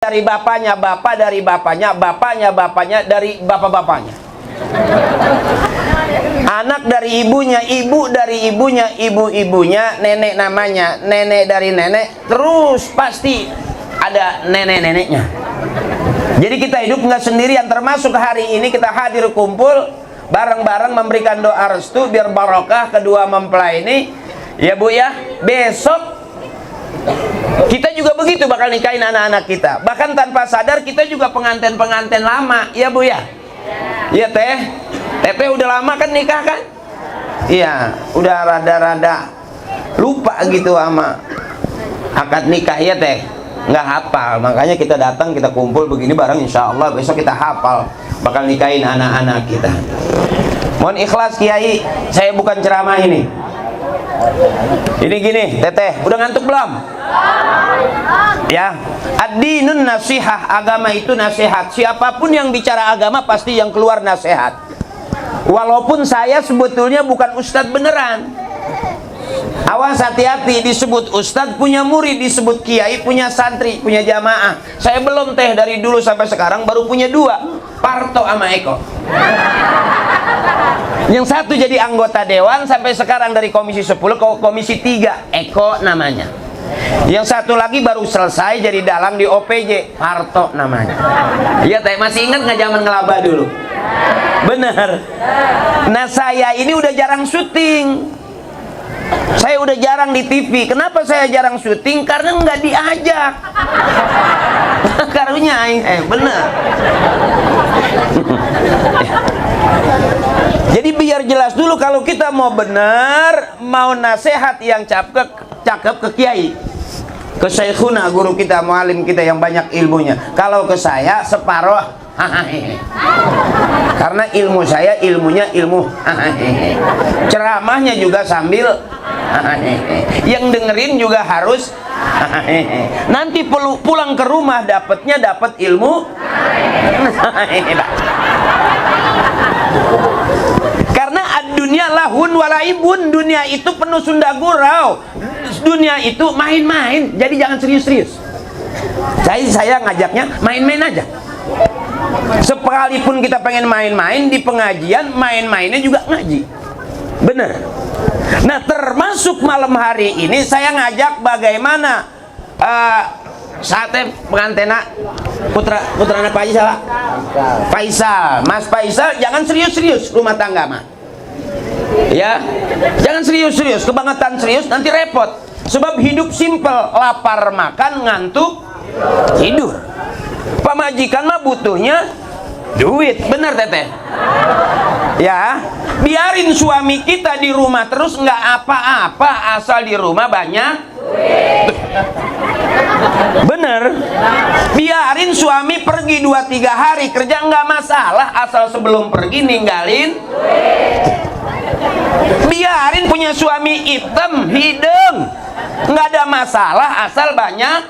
dari bapaknya, bapak dari bapaknya, bapaknya dari bapak-bapaknya. Anak dari ibunya, ibu dari ibunya, ibu-ibunya, nenek namanya, nenek dari nenek, terus pasti ada nenek-neneknya. Jadi kita hidup nggak sendirian, termasuk hari ini kita hadir kumpul bareng-bareng memberikan doa restu biar barokah kedua mempelai ini. Ya Bu ya, besok kita juga begitu bakal nikahin anak-anak kita. Bahkan tanpa sadar kita juga pengantin-pengantin lama. Ya Bu ya. Iya Teh. Teteh udah lama kan nikah kan? Iya, udah rada-rada lupa gitu sama akad nikah ya Teh. Nggak hafal. Makanya kita datang, kita kumpul begini bareng, insya Allah besok kita hafal bakal nikahin anak-anak kita. Mohon ikhlas Kiai, saya bukan ceramah ini. Ini gini, Teteh, udah ngantuk belum? Ya, ad-dinun nasihah, agama itu nasihat. Siapapun yang bicara agama pasti yang keluar nasihat. Walaupun saya sebetulnya bukan ustadz beneran. Awas hati-hati, disebut ustadz punya murid, disebut kiai punya santri, punya jamaah. Saya belum Teh, dari dulu sampai sekarang baru punya dua, Parto sama Eko. Yang satu jadi anggota dewan sampai sekarang dari komisi 10 ke komisi 3, Eko namanya. Yang satu lagi baru selesai jadi dalang di OPJ, Parto namanya. Iya Teh, masih ingat nggak zaman ngelaba dulu? Bener. Nah saya ini udah jarang syuting. Saya udah jarang di TV. Kenapa saya jarang syuting? Karena nggak diajak. Karunya, bener. Jadi biar jelas dulu, kalau kita mau benar, mau nasihat yang cakep ke kiai, ke syekhuna, guru kita, mualim kita yang banyak ilmunya. Kalau ke saya separoh, karena ilmu saya ilmunya ilmu ceramahnya juga sambil yang dengerin juga harus nanti pulang ke rumah dapat ilmu. Karena dunia lahun walaibun, dunia itu penuh sunda gurau, dunia itu main-main, jadi jangan serius-serius. Saya ngajaknya main-main aja. Sekalipun kita pengen main-main di pengajian, main-mainnya juga ngaji. Bener. Nah termasuk malam hari ini saya ngajak bagaimana saatnya pengantena putranya Pak Haji siapa? Faisal. Mas Faisal jangan serius-serius rumah tangga mah. Ya, jangan serius-serius, kebangetan serius nanti repot. Sebab hidup simpel, lapar makan, ngantuk tidur. Pamajikan mah butuhnya duit, bener Teteh? Ya, biarin suami kita di rumah terus nggak apa-apa asal di rumah banyak duit. Bener. Biarin suami pergi 2-3 hari kerja nggak masalah asal sebelum pergi ninggalin. Biarin punya suami hitam hidung nggak ada masalah asal banyak.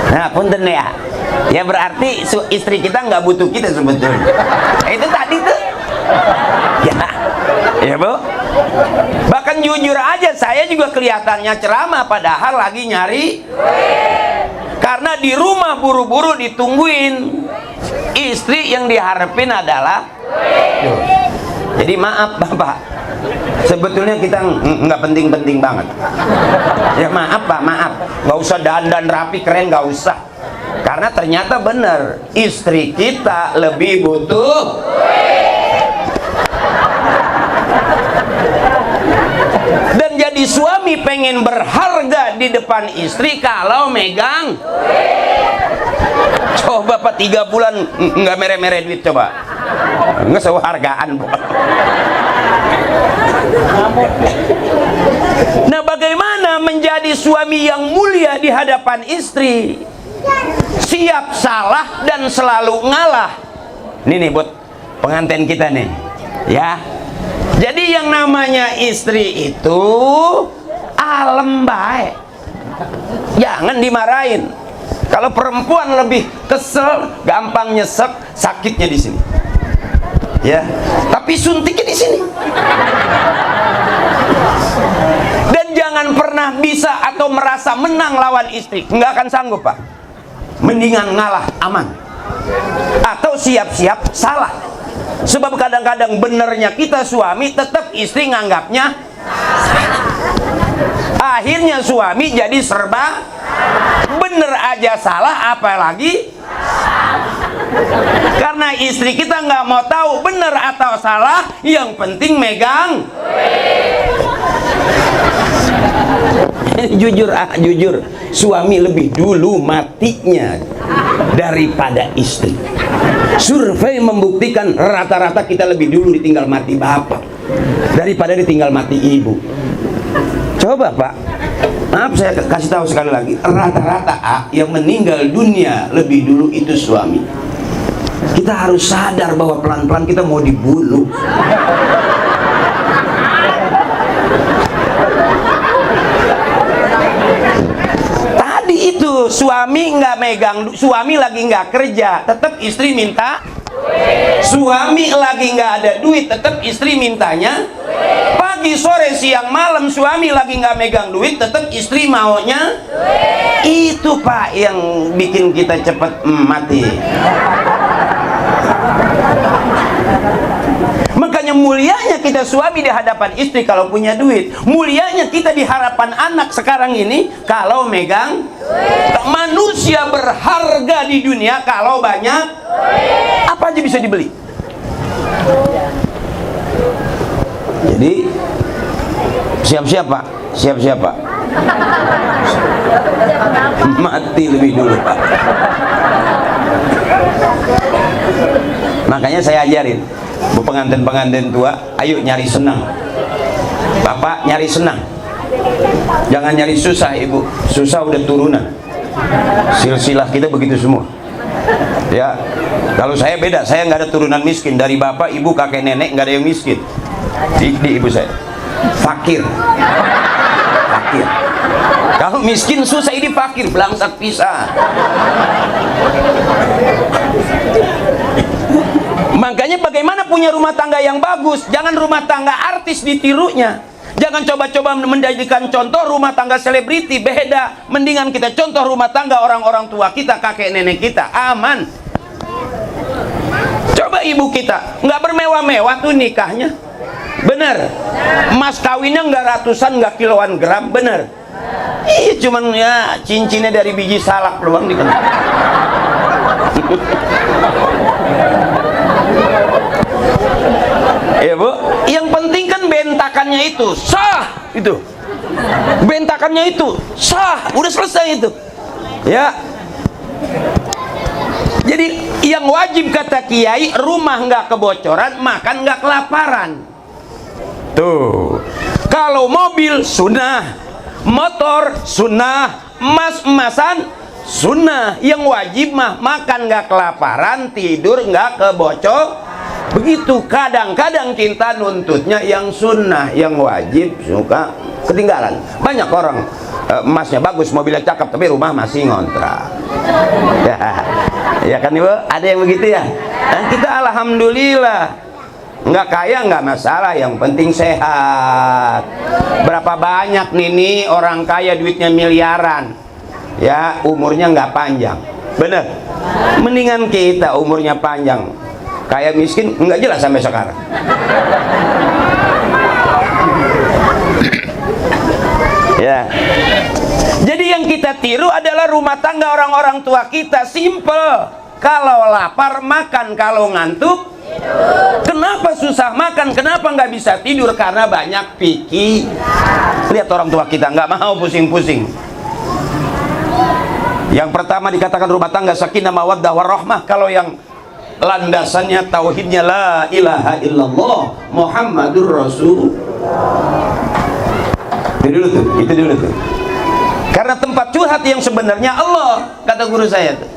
Nah punten ya, ya berarti istri kita nggak butuh kita sebetulnya. Itu tadi tuh ya Bu. Bahkan jujur aja saya juga kelihatannya ceramah padahal lagi nyari. Karena di rumah buru-buru ditungguin, istri yang diharapin adalah. Jadi maaf Bapak, sebetulnya kita nggak penting-penting banget. Ya maaf Pak, maaf. Nggak usah dandan rapi keren, nggak usah. Karena ternyata bener, istri kita lebih butuh. Dan jadi suami pengen berharga di depan istri kalau megang. Coba Pak 3 bulan nggak mere-mere duit coba. Nggak sehargaan Bu. Nah bagaimana menjadi suami yang mulia di hadapan istri? Siap salah dan selalu ngalah. Ini nih buat pengantin kita nih ya. Jadi yang namanya istri itu alem baik, jangan dimarahin. Kalau perempuan lebih kesel, gampang nyesek, sakitnya di sini ya, tapi suntiknya di sini. Dan jangan Jangan pernah bisa atau merasa menang lawan istri, nggak akan sanggup Pak. Mendingan ngalah, aman. Atau siap-siap salah. Sebab kadang-kadang benernya kita suami, tetap istri nganggapnya salah. Akhirnya suami jadi serba bener aja salah, apalagi karena istri kita nggak mau tahu bener atau salah, yang penting megang. Jujur, suami lebih dulu matinya daripada istri. Survei membuktikan rata-rata kita lebih dulu ditinggal mati bapak daripada ditinggal mati ibu. Coba Pak, maaf saya kasih tahu sekali lagi, rata-rata yang meninggal dunia lebih dulu itu suami. Kita harus sadar bahwa pelan-pelan kita mau dibunuh. Tadi itu suami nggak megang, suami lagi nggak kerja, tetap istri minta. Suami lagi nggak ada duit, tetap istri mintanya. Pagi, sore, siang, malam suami lagi nggak megang duit, tetap istri maunya. Itu Pak yang bikin kita cepat mati. Makanya mulianya kita suami di hadapan istri kalau punya duit. Mulianya kita di hadapan anak sekarang ini kalau megang duit. Manusia berharga di dunia kalau banyak duit. Apa aja bisa dibeli. Jadi siap-siap Pak, siap-siap Pak. Mati lebih dulu Pak. Makanya saya ajarin pengantin-pengantin tua, ayo nyari senang. Bapak nyari senang, jangan nyari susah. Ibu, susah udah turunan. Silsilah kita begitu semua. Ya, kalau saya beda, saya nggak ada turunan miskin. Dari bapak, ibu, kakek, nenek nggak ada yang miskin. Di ibu saya fakir. Fakir. Kalau miskin susah, ini fakir, belangsak pisah. Makanya bagaimana punya rumah tangga yang bagus? Jangan rumah tangga artis ditirunya. Jangan coba-coba menjadikan contoh rumah tangga selebriti. Beda. Mendingan kita contoh rumah tangga orang-orang tua kita, kakek nenek kita. Aman. Coba ibu kita nggak bermewah-mewah tuh nikahnya. Bener. Mas kawinnya nggak ratusan, nggak kiloan gram. Bener. Iya, cuman ya cincinnya dari biji salak doang nih kan. Ya Bu, yang penting kan bentakannya itu sah, itu bentakannya itu sah, udah selesai itu ya. Jadi yang wajib kata kiai, rumah nggak kebocoran, makan nggak kelaparan. Tuh, kalau mobil sunnah, motor sunnah, emas-emasan sunnah. Yang wajib mah makan nggak kelaparan, tidur nggak kebocor. Begitu. Kadang-kadang cinta nuntutnya yang sunnah, yang wajib suka ketinggalan. Banyak orang emasnya bagus, mobilnya cakep, tapi rumah masih ngontrak. Ya kan Ibu, ada yang begitu ya. Dan kita alhamdulillah nggak kaya nggak masalah, yang penting sehat. Berapa banyak nih orang kaya duitnya miliaran, ya umurnya nggak panjang. Bener. Mendingan kita umurnya panjang, kaya miskin nggak jelas sampai sekarang. Ya. Jadi yang kita tiru adalah rumah tangga orang-orang tua kita, simple. Kalau lapar makan, kalau ngantuk tidur. Kenapa susah makan? Kenapa nggak bisa tidur? Karena banyak pikir. Lihat orang tua kita nggak mau pusing-pusing. Yang pertama dikatakan rumah tangga sakinah mawaddah warahmah. Kalau yang landasannya tauhidnya la ilaha illallah Muhammadur Rasul. Itu dulu tuh. Karena tempat curhat yang sebenarnya Allah, kata guru saya tuh.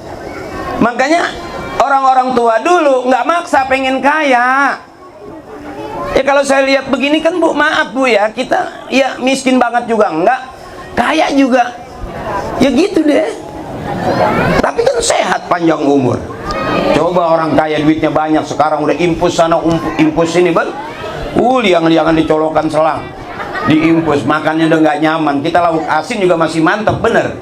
Makanya orang-orang tua dulu nggak maksa pengen kaya. Ya kalau saya lihat begini kan Bu, maaf Bu ya, kita ya miskin banget juga enggak, kaya juga. Ya gitu deh. Tapi kan sehat, panjang umur. Coba orang kaya duitnya banyak, sekarang udah impus sana impus sini, liang-liangan dicolokkan selang. diimpus, makannya udah nggak nyaman. Kita lauk asin juga masih mantap, bener.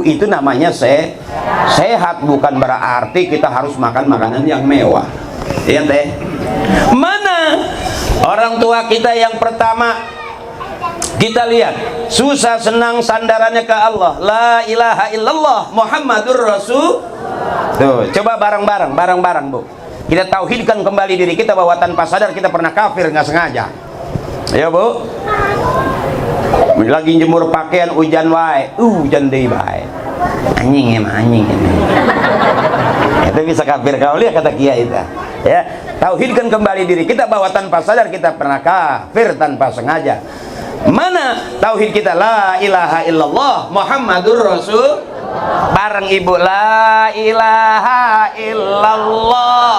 Itu namanya sehat, bukan berarti kita harus makan makanan yang mewah. Iya teh. Mana orang tua kita yang pertama kita lihat susah senang sandarannya ke Allah, la ilaha illallah Muhammadur Rasul. Tuh, coba bareng-bareng Bu, kita tauhidkan kembali diri kita bahwa tanpa sadar kita pernah kafir nggak sengaja. Ya Bu, lagi jemur pakaian hujan wae, hujan deui bae, anjing emang anjing ini. Itu bisa kafir kau lihat kata kiai itu. Ya, tauhidkan kembali diri kita bahwa tanpa sadar kita pernah kafir tanpa sengaja. Mana tauhid kita, la ilaha illallah Muhammadur Rasul. Bareng ibu, la ilaha illallah,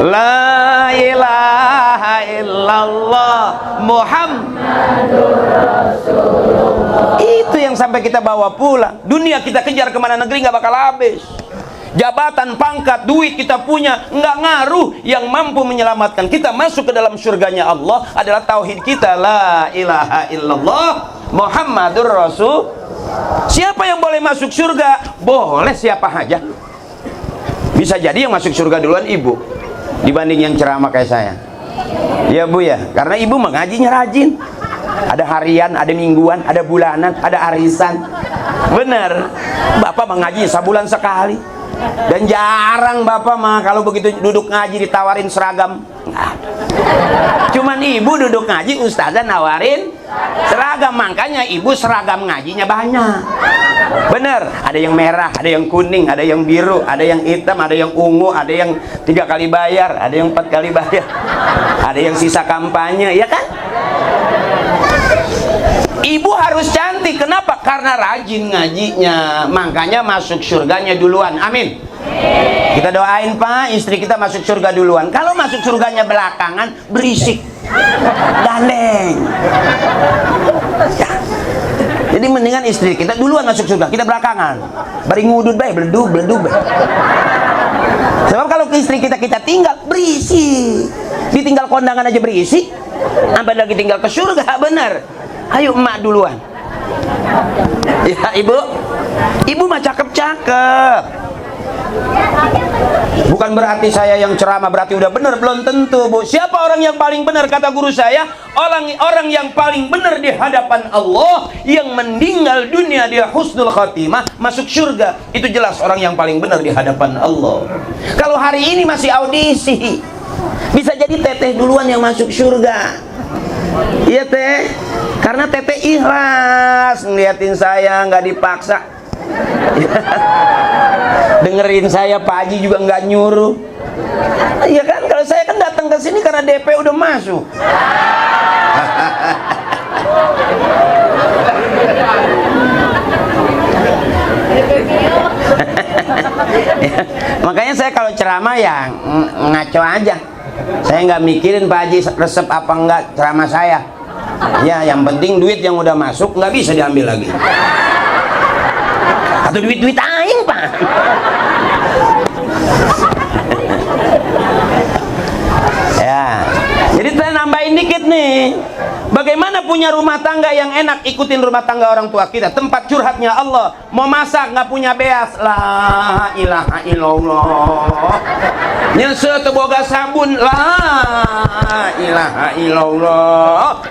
la ilaha illallah Muhammadur Rasulullah. Itu yang sampai kita bawa pulang. Dunia kita kejar kemana negeri nggak bakal habis. Jabatan, pangkat, duit kita punya nggak ngaruh. Yang mampu menyelamatkan kita masuk ke dalam surganya Allah adalah tauhid kita, la ilaha illallah Muhammadur Rasul. Siapa yang boleh masuk surga? Boleh siapa aja. Bisa jadi yang masuk surga duluan ibu dibanding yang ceramah kayak saya. Ya Bu ya, karena ibu mengajinya rajin. Ada harian, ada mingguan, ada bulanan, ada arisan. Bener. Bapak mengaji sebulan sekali. Dan jarang Bapak mah kalau begitu duduk ngaji ditawarin seragam. Cuman ibu duduk ngaji, ustazah nawarin seragam. Makanya ibu seragam ngajinya banyak. Bener, ada yang merah, ada yang kuning, ada yang biru, ada yang hitam, ada yang ungu, ada yang 3 kali bayar, ada yang 4 kali bayar, ada yang sisa kampanye, ya kan? Ibu harus cantik. Kenapa? Karena rajin ngajinya. Makanya masuk surganya duluan. Amin. Kita doain Pak, istri kita masuk surga duluan. Kalau masuk surganya belakangan, berisik, gandeng ya. Jadi mendingan istri kita duluan masuk surga, kita belakangan. Bari ngudut bae, beledug bae. Sebab kalau ke istri kita tinggal, berisik. Ditinggal kondangan aja berisik, sampai lagi tinggal ke surga, bener. Ayo emak duluan. Ya ibu mah cakep-cakep. Bukan berarti saya yang ceramah berarti udah benar, belum tentu Bu. Siapa orang yang paling benar? Kata guru saya, orang yang paling benar di hadapan Allah, yang meninggal dunia dia husnul khatimah, masuk surga. Itu jelas orang yang paling benar di hadapan Allah. Kalau hari ini masih audisi, bisa jadi teteh duluan yang masuk surga. Iya teh, karena teteh ikhlas ngeliatin saya, nggak dipaksa. Dengerin saya, Pak Haji juga nggak nyuruh. Iya kan, kalau saya kan datang ke sini karena DP udah masuk. Makanya saya kalau ceramah ya ngaco aja. Saya nggak mikirin Pak Haji resep apa enggak ceramah saya. Ya yang penting duit yang udah masuk nggak bisa diambil lagi. Atau duit-duit aing Pak. Ya, jadi saya nambahin dikit nih. Bagaimana punya rumah tangga yang enak? Ikutin rumah tangga orang tua kita. Tempat curhatnya Allah. Mau masak nggak punya beas, la ilaha illallah. Nyese teboga sabun, la ilaha illallah.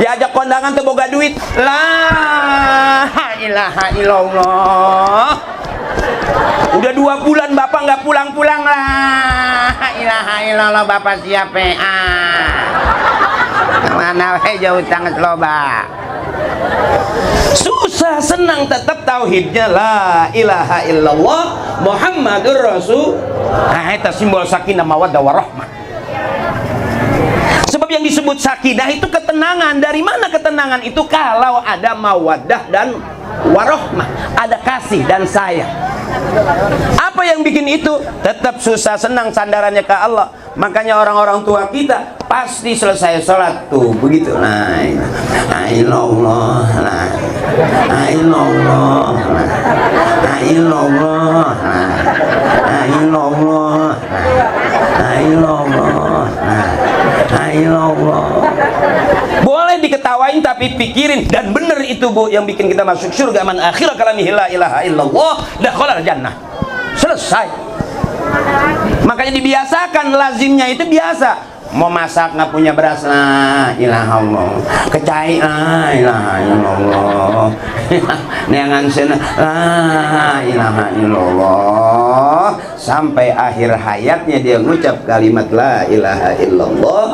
Diajak kondangan teboga duit, la ilaha illallah. Udah 2 bulan bapak nggak pulang-pulang, lah ilaha illallah. Bapak siapa? Mana jauh sangat loba. Susah senang tetap tauhidnya, la ilaha illallah Muhammadur Rasul. Nah, itu simbol sakinah mawaddah warahmah. Sebab yang disebut sakinah itu ketenangan. Dari mana ketenangan itu? Kalau ada mawaddah dan warahmah, ada kasih dan sayang. Apa yang bikin itu? Tetap susah senang sandarannya ke Allah. Makanya orang-orang tua kita pasti selesai sholat tuh begitu, la ilaha illallah, la ilaha illallah, la ilaha illallah, la ilaha illallah. Ilallah. Ilallah. Boleh diketawain tapi pikirin, dan bener itu Bu yang bikin kita masuk surga. Man akhir kalamihi la ilaha illallah dakhalal jannah. Selesai. Makanya dibiasakan, lazimnya itu biasa. Mau masak nggak punya beras, la ilaha illallah. Kecai, la ilaha illallah. Neangan sana, la ilaha illallah. Sampai akhir hayatnya dia mengucap kalimat la ilaha illallah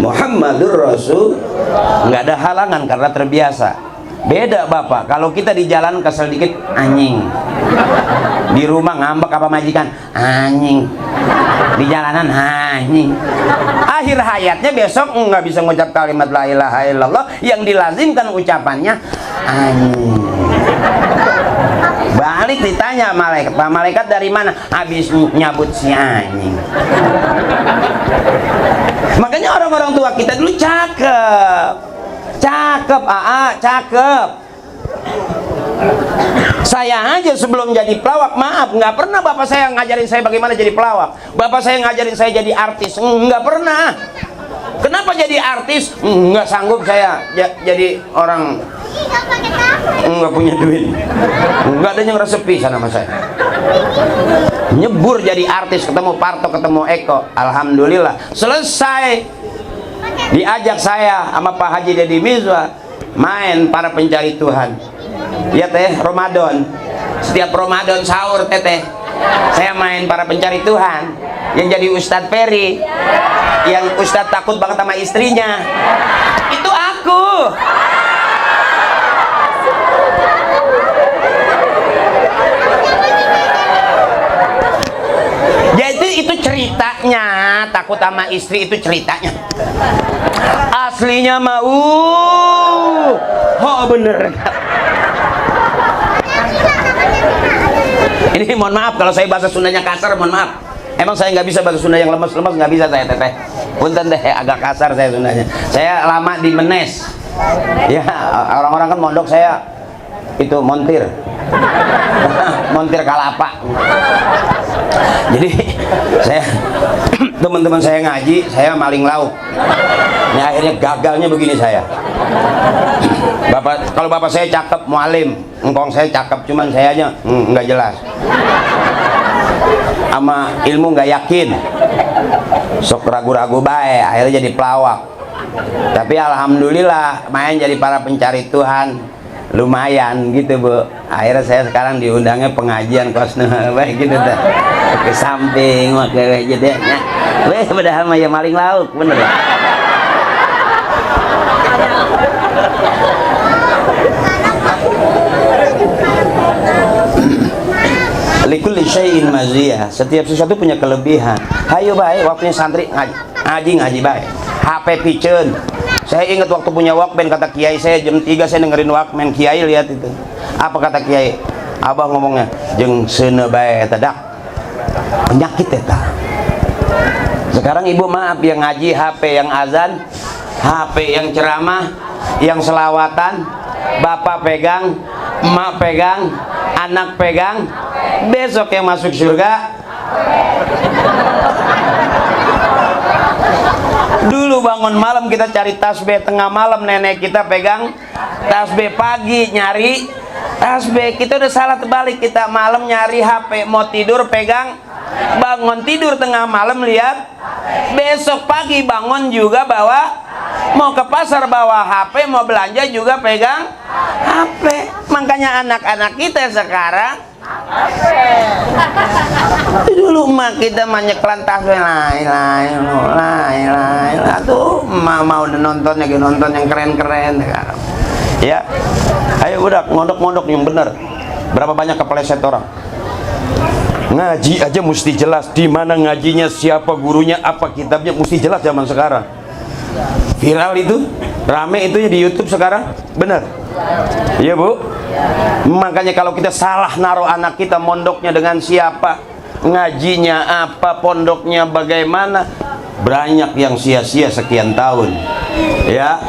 Muhammadur Rasul. Nggak ada halangan karena terbiasa. Beda Bapak, kalau kita di jalan kesel dikit, anjing. Di rumah ngambek apa majikan, anjing. Di jalanan, anjing. Akhir hayatnya besok nggak bisa mengucap kalimat la ilaha illallah, yang dilazimkan ucapannya anjing. Balik ditanya malaikat, Pak malaikat dari mana? Habis nyabut si anjing. Makanya orang-orang tua kita dulu cakep. Cakep, cakep. Saya aja sebelum jadi pelawak, maaf, nggak pernah bapak saya ngajarin saya bagaimana jadi pelawak. Bapak saya ngajarin saya jadi artis, nggak pernah. Kenapa jadi artis? Nggak sanggup saya jadi orang nggak punya duit. Nggak ada yang resepi sana sama saya. Nyebur jadi artis, ketemu Parto, ketemu Eko, alhamdulillah selesai. Diajak saya sama Pak Haji Deddy Mizwar main para pencari Tuhan. Ya teh, Ramadan. Setiap Ramadan sahur teteh, saya main para pencari Tuhan. Yang jadi Ustadz Ferry, yang Ustadz takut banget sama istrinya, itu aku. Jadi itu ceritanya, takut sama istri itu ceritanya. Aslinya mau, oh bener. Ini mohon maaf kalau saya bahasa Sundanya kasar, mohon maaf. Emang saya nggak bisa bahasa Sunda yang lemes-lemes, nggak bisa saya teteh. Punten deh, agak kasar saya Sundanya. Saya lama di Menes. Ya orang-orang kan mondok saya itu montir, montir kalapa. Jadi saya teman-teman saya ngaji, saya maling lauk. Ini akhirnya gagalnya begini saya. Kalau bapak saya cakep mualim, engkong saya cakep, cuman saya aja nggak jelas. Sama ilmu nggak yakin, sok ragu-ragu baik, akhirnya jadi pelawak. Tapi alhamdulillah main jadi para pencari Tuhan lumayan gitu Bu. Akhirnya saya sekarang diundangnya pengajian kosno baik gitu dah. Ke samping wae jadi nya. Weh padahal mah ya maling lauk bener ya. Likulli syai'in maziyah. Setiap sesuatu punya kelebihan. Hayo bae waktunya santri ngaji bae. HP piceun. Saya ingat waktu punya Walkman, kata Kiai saya jam 3 saya dengerin Walkman. Kiai lihat itu. Apa kata Kiai? Abah ngomongnya, jeung seuneu bae eta dak. Penyakit eta. Sekarang ibu maaf yang ngaji HP yang azan, HP yang ceramah, yang selawatan, bapak pegang, emak pegang, anak pegang, besok yang masuk surga. Dulu bangun malam kita cari tasbih, tengah malam nenek kita pegang tasbih, pagi nyari tasbih. Kita udah salah terbalik, kita malam nyari HP, mau tidur pegang, bangun tidur tengah malam lihat, besok pagi bangun juga bawa, mau ke pasar bawa HP, mau belanja juga pegang HP. Makanya anak-anak kita sekarang dulu emak kita nyeklan tasbih la ilaha illallah tuh mau nonton lagi, nonton yang keren-keren ya. Ayo udah ngondok-ngondok yang bener. Berapa banyak kepleset orang. Ngaji aja mesti jelas di mana ngajinya, siapa gurunya, apa kitabnya, mesti jelas zaman sekarang. Viral itu, rame itu ya di YouTube sekarang, bener. Iya Bu. Makanya kalau kita salah naruh anak kita mondoknya dengan siapa, ngajinya apa, pondoknya bagaimana, banyak yang sia-sia sekian tahun. Ya,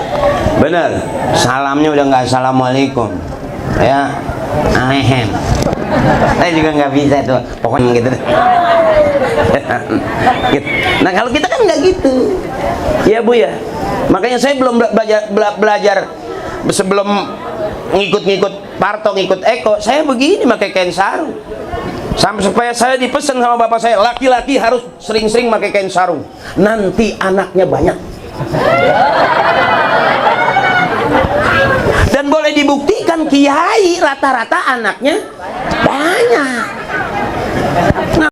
bener. Salamnya udah nggak assalamualaikum. Ya, Ahem. Saya juga nggak bisa tuh, pokoknya gitu. Nah kalau kita kan nggak gitu, ya Bu ya. Makanya saya belum belajar sebelum ngikut Parto, ngikut Eko, saya begini pakai kain sarung. Sampai supaya saya dipesan sama bapak saya, laki-laki harus sering-sering pakai kain sarung. Nanti anaknya banyak. Dan boleh dibuktikan kiai rata-rata anaknya banyak.